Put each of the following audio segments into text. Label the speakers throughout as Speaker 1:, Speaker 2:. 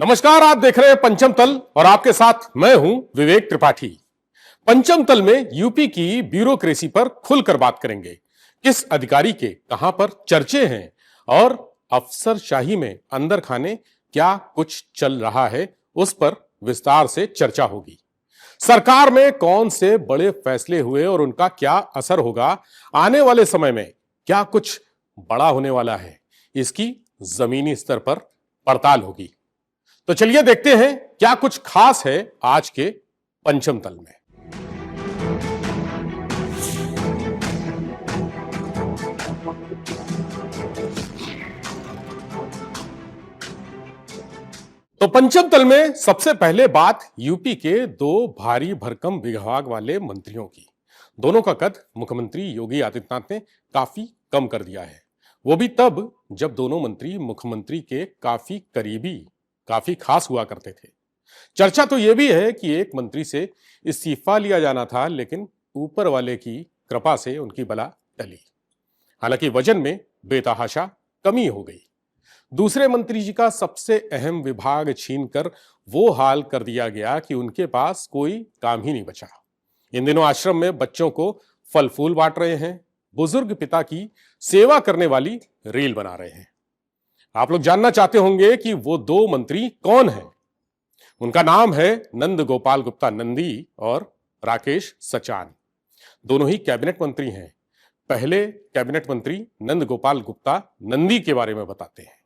Speaker 1: नमस्कार, आप देख रहे हैं पंचम तल और आपके साथ मैं हूं विवेक त्रिपाठी। पंचम तल में यूपी की ब्यूरोक्रेसी पर खुलकर बात करेंगे। किस अधिकारी के कहां पर चर्चे हैं और अफसरशाही में अंदर खाने क्या कुछ चल रहा है, उस पर विस्तार से चर्चा होगी। सरकार में कौन से बड़े फैसले हुए और उनका क्या असर होगा, आने वाले समय में क्या कुछ बड़ा होने वाला है, इसकी जमीनी स्तर पर पड़ताल होगी। तो चलिए देखते हैं क्या कुछ खास है आज के पंचम तल में। तो पंचम तल में सबसे पहले बात यूपी के दो भारी भरकम विभाग वाले मंत्रियों की। दोनों का कद मुख्यमंत्री योगी आदित्यनाथ ने काफी कम कर दिया है। वो भी तब जब दोनों मंत्री मुख्यमंत्री के काफी करीबी, काफी खास हुआ करते थे। चर्चा तो यह भी है कि एक मंत्री से इस्तीफा लिया जाना था, लेकिन ऊपर वाले की कृपा से उनकी बला टली। हालांकि वजन में बेतहाशा कमी हो गई। दूसरे मंत्री जी का सबसे अहम विभाग छीनकर वो हाल कर दिया गया कि उनके पास कोई काम ही नहीं बचा। इन दिनों आश्रम में बच्चों को फल फूल बांट रहे हैं, बुजुर्ग पिता की सेवा करने वाली रील बना रहे हैं। आप लोग जानना चाहते होंगे कि वो दो मंत्री कौन हैं। उनका नाम है नंद गोपाल गुप्ता नंदी और राकेश सचान। दोनों ही कैबिनेट मंत्री हैं। पहले कैबिनेट मंत्री नंद गोपाल गुप्ता नंदी के बारे में बताते हैं।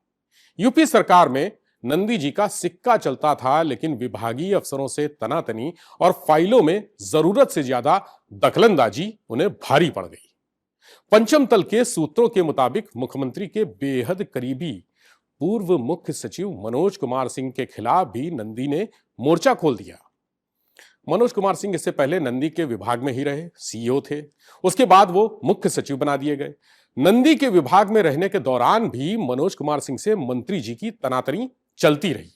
Speaker 1: यूपी सरकार में नंदी जी का सिक्का चलता था, लेकिन विभागीय अफसरों से तनातनी और फाइलों में जरूरत से ज्यादा दखलंदाजी उन्हें भारी पड़ गई। पंचम तल के सूत्रों के मुताबिक मुख्यमंत्री के बेहद करीबी पूर्व मुख्य सचिव मनोज कुमार सिंह के खिलाफ भी नंदी ने मोर्चा खोल दिया। मनोज कुमार सिंह इससे पहले नंदी के विभाग में ही रहे, सीईओ थे। उसके बाद वो मुख्य सचिव बना दिए गए। नंदी के विभाग में रहने के दौरान भी मनोज कुमार सिंह से मंत्री जी की तनातनी चलती रही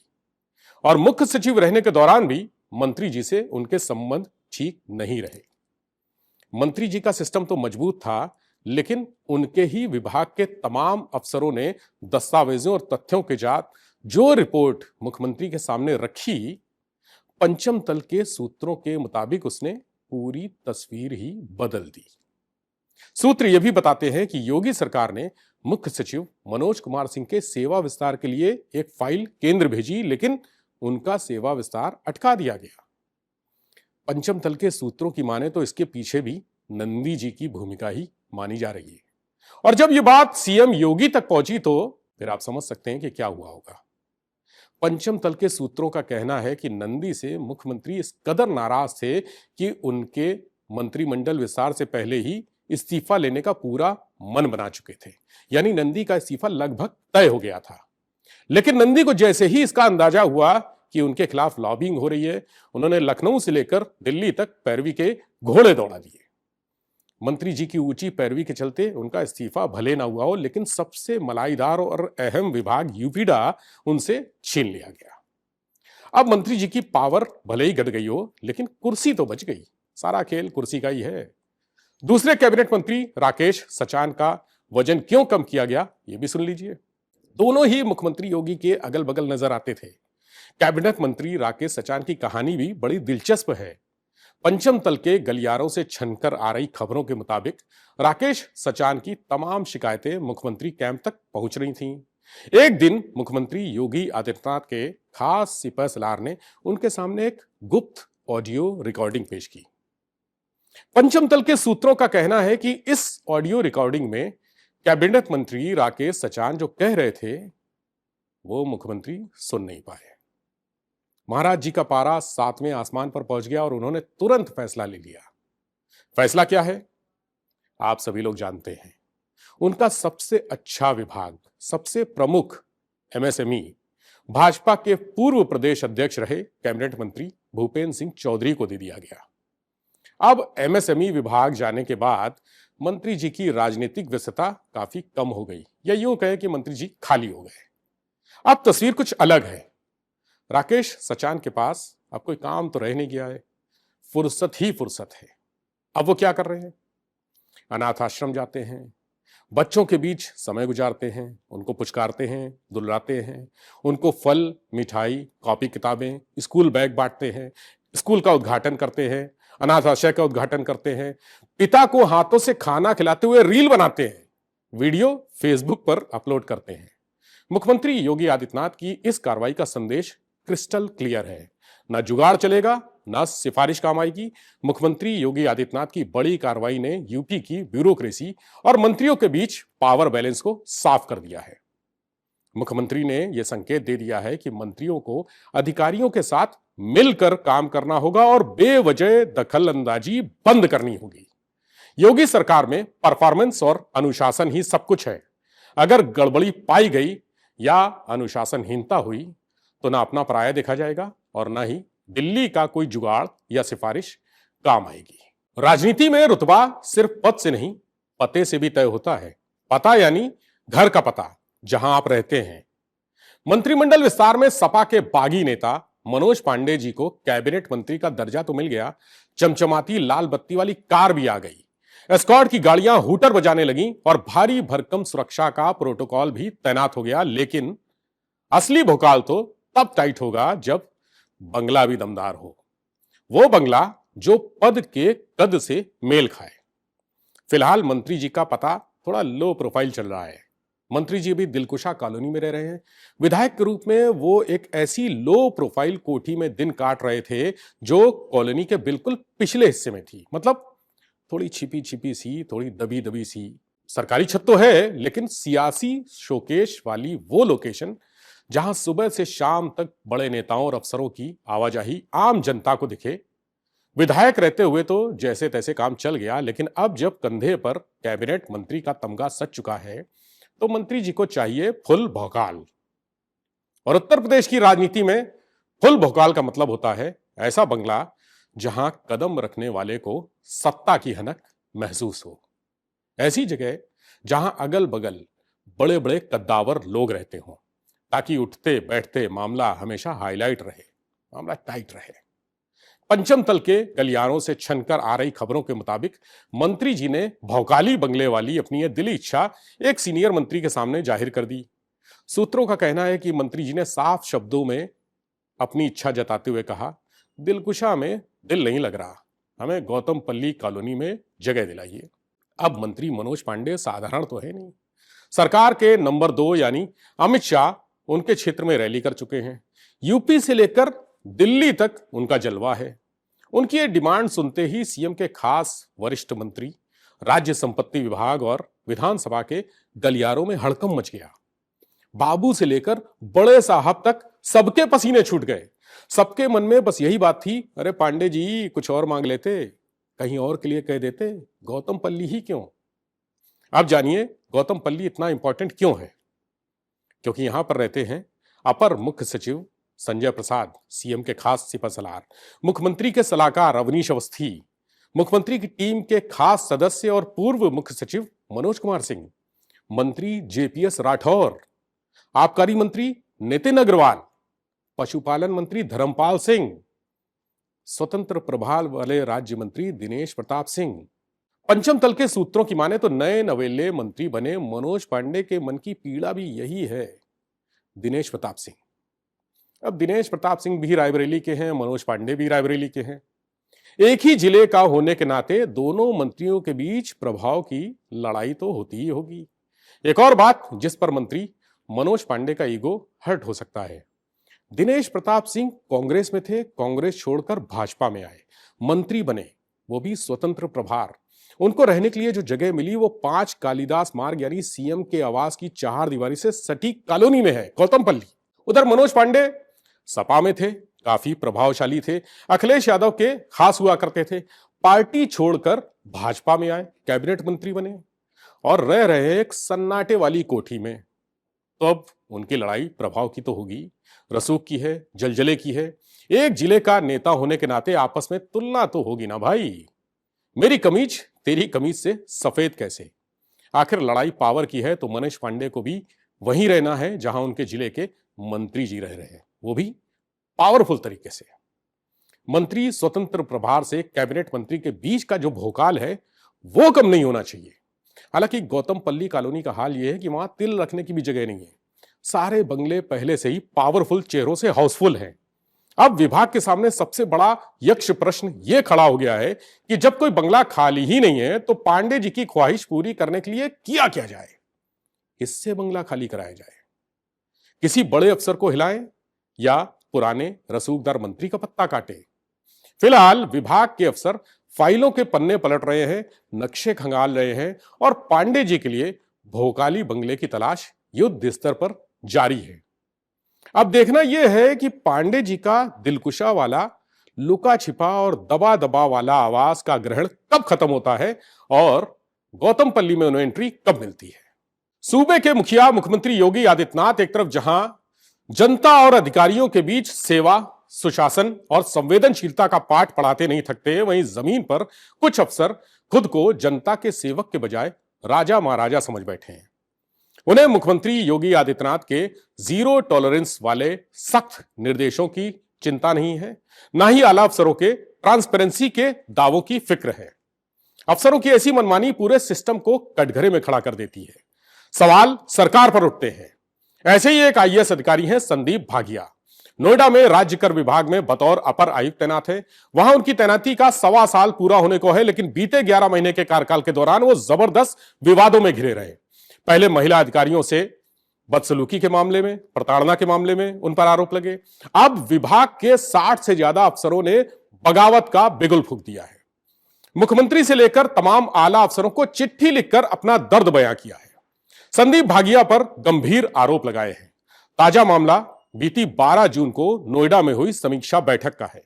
Speaker 1: और मुख्य सचिव रहने के दौरान भी मंत्री जी से उनके संबंध ठीक नहीं रहे। मंत्री जी का सिस्टम तो मजबूत था, लेकिन उनके ही विभाग के तमाम अफसरों ने दस्तावेजों और तथ्यों के साथ जो रिपोर्ट मुख्यमंत्री के सामने रखी, पंचम तल के सूत्रों के मुताबिक उसने पूरी तस्वीर ही बदल दी। सूत्र यह भी बताते हैं कि योगी सरकार ने मुख्य सचिव मनोज कुमार सिंह के सेवा विस्तार के लिए एक फाइल केंद्र भेजी, लेकिन उनका सेवा विस्तार अटका दिया गया। पंचम तल के सूत्रों की माने तो इसके पीछे भी नंदी जी की भूमिका ही मानी जा रही है। और जब यह बात सीएम योगी तक पहुंची तो फिर आप समझ सकते हैं कि क्या हुआ होगा। पंचम तल के सूत्रों का कहना है कि नंदी से मुख्यमंत्री इस कदर नाराज थे कि उनके मंत्रिमंडल विस्तार से पहले ही इस्तीफा लेने का पूरा मन बना चुके थे। यानी नंदी का इस्तीफा लगभग तय हो गया था। लेकिन नंदी को जैसे ही इसका अंदाजा हुआ कि उनके खिलाफ लॉबिंग हो रही है, उन्होंने लखनऊ से लेकर दिल्ली तक पैरवी के घोड़े दौड़ा दिए। मंत्री जी की ऊंची पैरवी के चलते उनका इस्तीफा भले ना हुआ हो, लेकिन सबसे मलाईदार और अहम विभाग यूपीडा उनसे छीन लिया गया। अब मंत्री जी की पावर भले ही घट गई हो, लेकिन कुर्सी तो बच गई। सारा खेल कुर्सी का ही है। दूसरे कैबिनेट मंत्री राकेश सचान का वजन क्यों कम किया गया, यह भी सुन लीजिए। दोनों ही मुख्यमंत्री योगी के अगल बगल नजर आते थे। कैबिनेट मंत्री राकेश सचान की कहानी भी बड़ी दिलचस्प है। पंचम तल के गलियारों से छनकर आ रही खबरों के मुताबिक राकेश सचान की तमाम शिकायतें मुख्यमंत्री कैंप तक पहुंच रही थीं। एक दिन मुख्यमंत्री योगी आदित्यनाथ के खास सिपहसालार ने उनके सामने एक गुप्त ऑडियो रिकॉर्डिंग पेश की। पंचम तल के सूत्रों का कहना है कि इस ऑडियो रिकॉर्डिंग में कैबिनेट मंत्री राकेश सचान जो कह रहे थे वो मुख्यमंत्री सुन नहीं पाए। महाराज जी का पारा सातवें आसमान पर पहुंच गया और उन्होंने तुरंत फैसला ले लिया। फैसला क्या है आप सभी लोग जानते हैं। उनका सबसे अच्छा विभाग, सबसे प्रमुख एमएसएमई भाजपा के पूर्व प्रदेश अध्यक्ष रहे कैबिनेट मंत्री भूपेंद्र सिंह चौधरी को दे दिया गया। अब एमएसएमई विभाग जाने के बाद मंत्री जी की राजनीतिक व्यस्तता काफी कम हो गई, या यूं कहें कि मंत्री जी खाली हो गए। अब तस्वीर कुछ अलग है। राकेश सचान के पास अब कोई काम तो रह नहीं गया है, फुर्सत ही फुर्सत है। अब वो क्या कर रहे हैं? अनाथ आश्रम जाते हैं, बच्चों के बीच समय गुजारते हैं, उनको पुचकारते हैं, दुलारते हैं, उनको फल, मिठाई, कॉपी किताबें, स्कूल बैग बांटते हैं, स्कूल का उद्घाटन करते हैं, अनाथ आश्रय का उद्घाटन करते हैं, पिता को हाथों से खाना खिलाते हुए रील बनाते हैं, वीडियो फेसबुक पर अपलोड करते हैं। मुख्यमंत्री योगी आदित्यनाथ की इस कार्रवाई का संदेश क्रिस्टल क्लियर है। ना जुगाड़ चलेगा, ना सिफारिश काम आएगी। मुख्यमंत्री योगी आदित्यनाथ की बड़ी कार्रवाई ने यूपी की ब्यूरोक्रेसी और मंत्रियों के बीच पावर बैलेंस को साफ कर दिया है। मुख्यमंत्री ने यह संकेत दे दिया है कि मंत्रियों को अधिकारियों के साथ मिलकर काम करना होगा और बेवजह दखल अंदाजी बंद करनी होगी। योगी सरकार में परफॉर्मेंस और अनुशासन ही सब कुछ है। अगर गड़बड़ी पाई गई या अनुशासनहीनता हुई तो ना अपना पराया देखा जाएगा और ना ही दिल्ली का कोई जुगाड़ या सिफारिश काम आएगी। राजनीति में रुतबा सिर्फ पद से नहीं, पते से भी तय होता है। पता यानी घर का पता, जहां आप रहते हैं। मंत्रिमंडल विस्तार में सपा के बागी नेता मनोज पांडे जी को कैबिनेट मंत्री का दर्जा तो मिल गया, चमचमाती लाल बत्ती वाली कार भी आ गई। एस्कॉर्ट की गाड़ियां हूटर बजाने लगी और भारी भरकम सुरक्षा का प्रोटोकॉल भी तैनात हो गया। लेकिन असली भोकाल तो तब टाइट होगा जब बंगला भी दमदार हो। वो बंगला जो पद के कद से मेल खाए। फिलहाल मंत्री जी का पता थोड़ा लो प्रोफाइल चल रहा है। मंत्री जी भी दिलकुशा कॉलोनी में रह रहे हैं। विधायक के रूप में वो एक ऐसी लो प्रोफाइल कोठी में दिन काट रहे थे जो कॉलोनी के बिल्कुल पिछले हिस्से में थी। मतलब थोड़ी छिपी छिपी सी, थोड़ी दबी दबी सी। सरकारी छत तो है, लेकिन सियासी शोकेश वाली वो लोकेशन जहां सुबह से शाम तक बड़े नेताओं और अफसरों की आवाजाही आम जनता को दिखे। विधायक रहते हुए तो जैसे तैसे काम चल गया, लेकिन अब जब कंधे पर कैबिनेट मंत्री का तमगा सज चुका है तो मंत्री जी को चाहिए फुल भौकाल। और उत्तर प्रदेश की राजनीति में फुल भौकाल का मतलब होता है ऐसा बंगला जहां कदम रखने वाले को सत्ता की हनक महसूस हो। ऐसी जगह जहां अगल बगल बड़े बड़े कद्दावर लोग रहते हों, ताकि उठते बैठते मामला हमेशा हाईलाइट रहे, मामला टाइट रहे। पंचम तल के गलियारों से छनकर आ रही खबरों के मुताबिक मंत्री जी ने भौकाली बंगले वाली अपनी यह दिली इच्छा एक सीनियर मंत्री के सामने जाहिर कर दी। सूत्रों का कहना है कि मंत्री जी ने साफ शब्दों में अपनी इच्छा जताते हुए कहा, दिलकुशा में दिल नहीं लग रहा, हमें गौतमपल्ली कॉलोनी में जगह दिलाइए। अब मंत्री मनोज पांडे साधारण तो है नहीं। सरकार के नंबर 2 यानी अमित शाह उनके क्षेत्र में रैली कर चुके हैं। यूपी से लेकर दिल्ली तक उनका जलवा है। उनकी ये डिमांड सुनते ही सीएम के खास वरिष्ठ मंत्री, राज्य संपत्ति विभाग और विधानसभा के गलियारों में हड़कंप मच गया। बाबू से लेकर बड़े साहब तक सबके पसीने छूट गए। सबके मन में बस यही बात थी, अरे पांडे जी कुछ और मांग लेते, कहीं और के लिए कह देते, गौतमपल्ली ही क्यों। अब जानिए गौतमपल्ली इतना इंपॉर्टेंट क्यों है। क्योंकि यहां पर रहते हैं अपर मुख्य सचिव संजय प्रसाद, सीएम के खास सिपहसालार, मुख्यमंत्री के सलाहकार अवनीश अवस्थी, मुख्यमंत्री की टीम के खास सदस्य और पूर्व मुख्य सचिव मनोज कुमार सिंह, मंत्री जेपीएस राठौर, आबकारी मंत्री नितिन अग्रवाल, पशुपालन मंत्री धर्मपाल सिंह, स्वतंत्र प्रभार वाले राज्य मंत्री दिनेश प्रताप सिंह। पंचम तल के सूत्रों की माने तो नए नवेले मंत्री बने मनोज पांडे के मन की पीड़ा भी यही है, दिनेश प्रताप सिंह। अब दिनेश प्रताप सिंह भी रायबरेली के हैं, मनोज पांडे भी रायबरेली के हैं। एक ही जिले का होने के नाते दोनों मंत्रियों के बीच प्रभाव की लड़ाई तो होती ही होगी। एक और बात जिस पर मंत्री मनोज पांडे का ईगो हर्ट हो सकता है, दिनेश प्रताप सिंह कांग्रेस में थे, कांग्रेस छोड़कर भाजपा में आए, मंत्री बने, वो भी स्वतंत्र प्रभार। उनको रहने के लिए जो जगह मिली वो 5 कालिदास मार्ग यानी सीएम के आवास की 4 दीवारी से सटीक कॉलोनी में है, गौतमपल्ली। उधर मनोज पांडे सपा में थे, काफी प्रभावशाली थे, अखिलेश यादव के खास हुआ करते थे। पार्टी छोड़कर भाजपा में आए, कैबिनेट मंत्री बने और रह रहे एक सन्नाटे वाली कोठी में। तो अब उनकी लड़ाई प्रभाव की तो होगी, रसूख की है, जलजले की है। एक जिले का नेता होने के नाते आपस में तुलना तो होगी ना भाई। मेरी कमीज तेरी कमीज से सफेद कैसे। आखिर लड़ाई पावर की है तो मनोज पांडे को भी वहीं रहना है जहां उनके जिले के मंत्री जी रह रहे हैं, वो भी पावरफुल तरीके से। मंत्री स्वतंत्र प्रभार से कैबिनेट मंत्री के बीच का जो भोकाल है वो कम नहीं होना चाहिए। हालांकि गौतमपल्ली कॉलोनी का हाल यह है कि वहां तिल रखने की भी जगह नहीं है। सारे बंगले पहले से ही पावरफुल चेहरों से हाउसफुल हैं। अब विभाग के सामने सबसे बड़ा यक्ष प्रश्न यह खड़ा हो गया है कि जब कोई बंगला खाली ही नहीं है तो पांडे जी की ख्वाहिश पूरी करने के लिए किया क्या जाए। इससे बंगला खाली कराया जाए, किसी बड़े अफसर को हिलाएं या पुराने रसूखदार मंत्री का पत्ता काटे। फिलहाल विभाग के अफसर फाइलों के पन्ने पलट रहे हैं, नक्शे खंगाल रहे हैं और पांडे जी के लिए भोकाली बंगले की तलाश युद्ध स्तर पर जारी है। अब देखना यह है कि पांडे जी का दिलकुशा वाला लुका छिपा और दबा दबा वाला आवास का ग्रहण कब खत्म होता है और गौतमपल्ली में उन्हें एंट्री कब मिलती है। सूबे के मुखिया मुख्यमंत्री योगी आदित्यनाथ एक तरफ जहां जनता और अधिकारियों के बीच सेवा, सुशासन और संवेदनशीलता का पाठ पढ़ाते नहीं थकते, वहीं जमीन पर कुछ अफसर खुद को जनता के सेवक के बजाय राजा महाराजा समझ बैठे हैं। उन्हें मुख्यमंत्री योगी आदित्यनाथ के जीरो टॉलरेंस वाले सख्त निर्देशों की चिंता नहीं है, ना ही आला अफसरों के ट्रांसपेरेंसी के दावों की फिक्र है। अफसरों की ऐसी मनमानी पूरे सिस्टम को कटघरे में खड़ा कर देती है। सवाल सरकार पर उठते हैं। ऐसे ही एक आईएएस अधिकारी हैं संदीप भागिया। नोएडा में राज्य कर विभाग में बतौर अपर आयुक्त तैनात है। वहां उनकी तैनाती का 1.25 साल पूरा होने को है, लेकिन बीते 11 महीने के कार्यकाल के दौरान वो जबरदस्त विवादों में घिरे रहे। पहले महिला अधिकारियों से बदसलूकी के मामले में, प्रताड़ना के मामले में उन पर आरोप लगे। अब विभाग के 60 से ज्यादा अफसरों ने बगावत का बिगुल फूंक दिया है। मुख्यमंत्री से लेकर तमाम आला अफसरों को चिट्ठी लिखकर अपना दर्द बयां किया है। संदीप भागिया पर गंभीर आरोप लगाए हैं। ताजा मामला बीती 12 जून को नोएडा में हुई समीक्षा बैठक का है।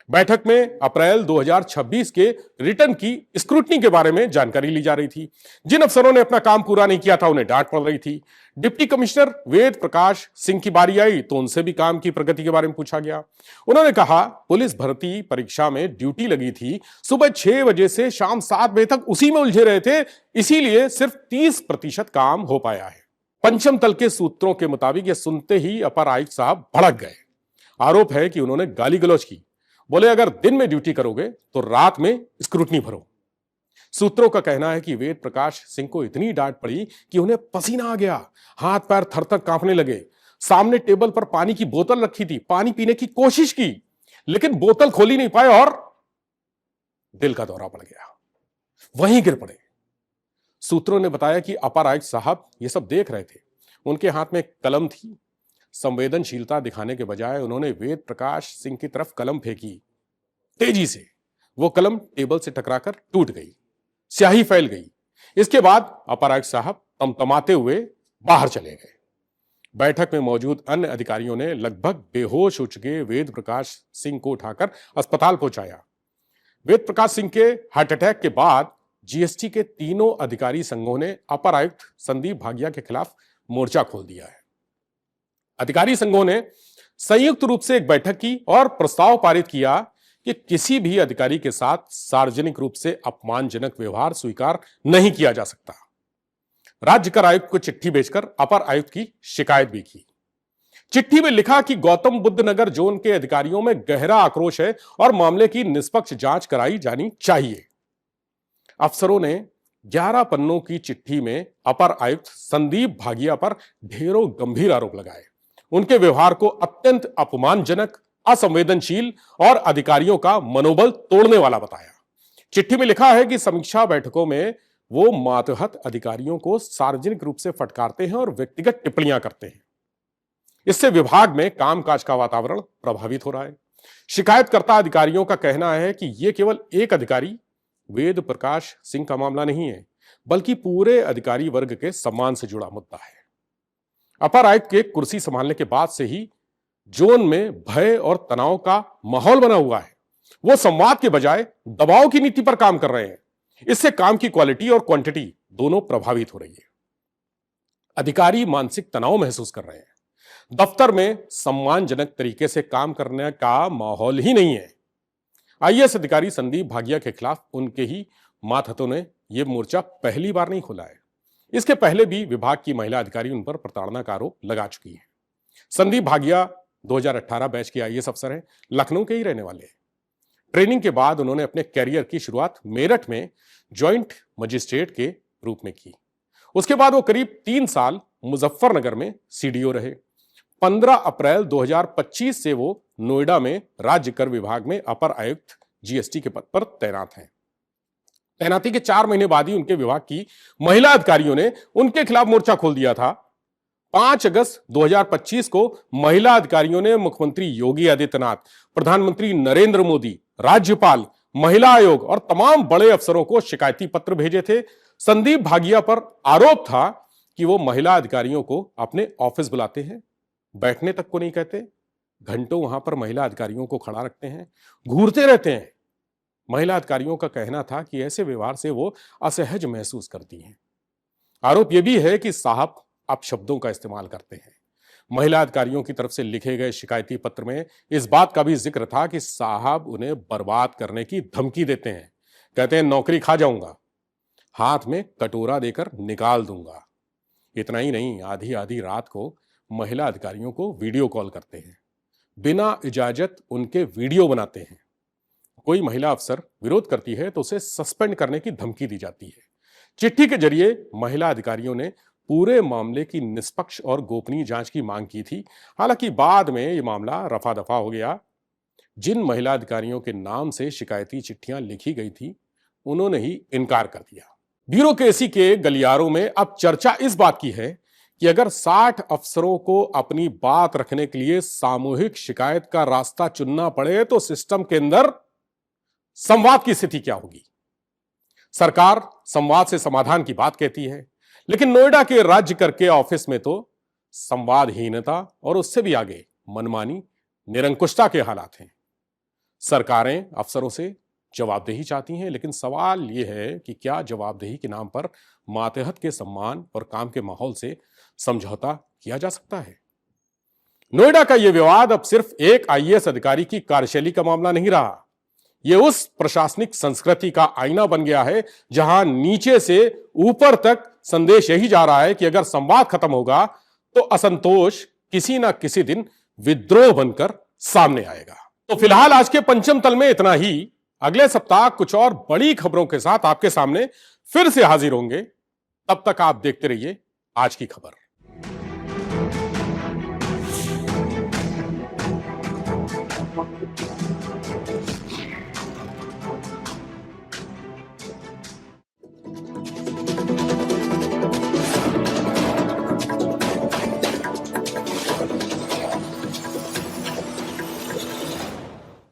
Speaker 1: बैठक में अप्रैल 2026 के रिटर्न की स्क्रूटनी के बारे में जानकारी ली जा रही थी। जिन अफसरों ने अपना काम पूरा नहीं किया था उन्हें डांट पड़ रही थी। डिप्टी कमिश्नर वेद प्रकाश सिंह की बारी आई तो उनसे भी काम की प्रगति के बारे में पूछा गया। उन्होंने कहा, पुलिस भर्ती परीक्षा में ड्यूटी लगी थी, सुबह 6 बजे से शाम 7 बजे तक उसी में उलझे रहे थे, इसीलिए सिर्फ 30% काम हो पाया है। पंचम तल के सूत्रों के मुताबिक यह सुनते ही अपर आयुक्त साहब भड़क गए। आरोप है कि उन्होंने गाली गलौज की। बोले, अगर दिन में ड्यूटी करोगे तो रात में स्क्रूटनी भरो। सूत्रों का कहना है कि वेद प्रकाश सिंह को इतनी डांट पड़ी कि उन्हें पसीना आ गया, हाथ पैर थर-थर कांपने लगे। सामने टेबल पर पानी की बोतल रखी थी, पानी पीने की कोशिश की, लेकिन बोतल खोली नहीं पाए और दिल का दौरा पड़ गया, वहीं गिर पड़े। सूत्रों ने बताया कि अपर आयुक्त साहब ये सब देख रहे थे। उनके हाथ में कलम थी। संवेदनशीलता दिखाने के बजाय उन्होंने वेद प्रकाश सिंह की तरफ कलम फेंकी। तेजी से वो कलम टेबल से टकराकर टूट गई, स्याही फैल गई। इसके बाद अपर आयुक्त साहब तमतमाते हुए बाहर चले गए। बैठक में मौजूद अन्य अधिकारियों ने लगभग बेहोश हो चुके वेद प्रकाश सिंह को उठाकर अस्पताल पहुंचाया। वेद प्रकाश सिंह के हार्ट अटैक के बाद जीएसटी के तीनों अधिकारी संघों ने अपर आयुक्त संदीप भागिया के खिलाफ मोर्चा खोल दिया है। अधिकारी संघों ने संयुक्त रूप से एक बैठक की और प्रस्ताव पारित किया कि किसी भी अधिकारी के साथ सार्वजनिक रूप से अपमानजनक व्यवहार स्वीकार नहीं किया जा सकता। राज्य कर आयुक्त को चिट्ठी भेजकर अपर आयुक्त की शिकायत भी की। चिट्ठी में लिखा कि गौतम बुद्ध नगर जोन के अधिकारियों में गहरा आक्रोश है और मामले की निष्पक्ष जांच कराई जानी चाहिए। अफसरों ने 11 पन्नों की चिट्ठी में अपर आयुक्त संदीप भागिया पर ढेरों गंभीर आरोप लगाए। उनके व्यवहार को अत्यंत अपमानजनक, असंवेदनशील और अधिकारियों का मनोबल तोड़ने वाला बताया। चिट्ठी में लिखा है कि समीक्षा बैठकों में वो मातहत अधिकारियों को सार्वजनिक रूप से फटकारते हैं और व्यक्तिगत टिप्पणियां करते हैं। इससे विभाग में कामकाज का वातावरण प्रभावित हो रहा है। शिकायतकर्ता अधिकारियों का कहना है कि यह केवल एक अधिकारी वेद प्रकाश सिंह का मामला नहीं है, बल्कि पूरे अधिकारी वर्ग के सम्मान से जुड़ा मुद्दा है। अपर आयुक्त के कुर्सी संभालने के बाद से ही जोन में भय और तनाव का माहौल बना हुआ है। वो संवाद के बजाय दबाव की नीति पर काम कर रहे हैं। इससे काम की क्वालिटी और क्वांटिटी दोनों प्रभावित हो रही है। अधिकारी मानसिक तनाव महसूस कर रहे हैं। दफ्तर में सम्मानजनक तरीके से काम करने का माहौल ही नहीं है। आईएएस अधिकारी संदीप भागिया के खिलाफ उनके ही मातहतों ने यह मोर्चा पहली बार नहीं खोला है। इसके पहले भी विभाग की महिला अधिकारी उन पर प्रताड़ना का आरोप लगा चुकी है। संदीप भागिया 2018 बैच के आईएएस अफसर हैं, लखनऊ के ही रहने वाले हैं। ट्रेनिंग के बाद उन्होंने अपने कैरियर की शुरुआत मेरठ में ज्वाइंट मजिस्ट्रेट के रूप में की। उसके बाद वो करीब 3 साल मुजफ्फरनगर में सीडीओ रहे। 15 अप्रैल 2025 से वो नोएडा में राज्य कर विभाग में अपर आयुक्त जीएसटी के पद पर तैनात हैं। तैनाती के 4 महीने बाद ही उनके विभाग की महिला अधिकारियों ने उनके खिलाफ मोर्चा खोल दिया था। 5 अगस्त 2025 को महिला अधिकारियों ने मुख्यमंत्री योगी आदित्यनाथ, प्रधानमंत्री नरेंद्र मोदी, राज्यपाल, महिला आयोग और तमाम बड़े अफसरों को शिकायती पत्र भेजे थे। संदीप भागिया पर आरोप था कि वो महिला अधिकारियों को अपने ऑफिस बुलाते हैं, बैठने तक को नहीं कहते, घंटों वहां पर महिला अधिकारियों को खड़ा रखते हैं, घूरते रहते हैं। महिला अधिकारियों का कहना था कि ऐसे व्यवहार से वो असहज महसूस करती हैं। आरोप यह भी है कि साहब अपशब्दों का इस्तेमाल करते हैं। महिला अधिकारियों की तरफ से लिखे गए शिकायती पत्र में इस बात का भी जिक्र था कि साहब उन्हें बर्बाद करने की धमकी देते हैं। कहते हैं नौकरी खा जाऊंगा, हाथ में कटोरा देकर निकाल दूंगा। इतना ही नहीं, आधी आधी रात को महिला अधिकारियों को वीडियो कॉल करते हैं, बिना इजाजत उनके वीडियो बनाते हैं। कोई महिला अफसर विरोध करती है तो उसे सस्पेंड करने की धमकी दी जाती है। चिट्ठी के जरिए महिला अधिकारियों ने पूरे मामले की निष्पक्ष और गोपनीय जांच की मांग की थी। हालांकि बाद में यह मामला रफा दफा हो गया। जिन महिला अधिकारियों के नाम से शिकायती चिट्ठियां लिखी गई थी, उन्होंने ही इनकार कर दिया। ब्यूरोक्रेसी के गलियारों में अब चर्चा इस बात की है कि अगर 60 अफसरों को अपनी बात रखने के लिए सामूहिक शिकायत का रास्ता चुनना पड़े तो सिस्टम के अंदर संवाद की स्थिति क्या होगी। सरकार संवाद से समाधान की बात कहती है, लेकिन नोएडा के राज्य कर के ऑफिस में तो संवादहीनता और उससे भी आगे मनमानी, निरंकुशता के हालात हैं। सरकारें अफसरों से जवाबदेही चाहती हैं, लेकिन सवाल यह है कि क्या जवाबदेही के नाम पर मातहत के सम्मान और काम के माहौल से समझौता किया जा सकता है। नोएडा का यह विवाद अब सिर्फ एक आईएएस अधिकारी की कार्यशैली का मामला नहीं रहा। यह उस प्रशासनिक संस्कृति का आईना बन गया है जहां नीचे से ऊपर तक संदेश यही जा रहा है कि अगर संवाद खत्म होगा तो असंतोष किसी ना किसी दिन विद्रोह बनकर सामने आएगा। तो फिलहाल आज के पंचम तल में इतना ही। अगले सप्ताह कुछ और बड़ी खबरों के साथ आपके सामने फिर से हाजिर होंगे। तब तक आप देखते रहिए आज की खबर।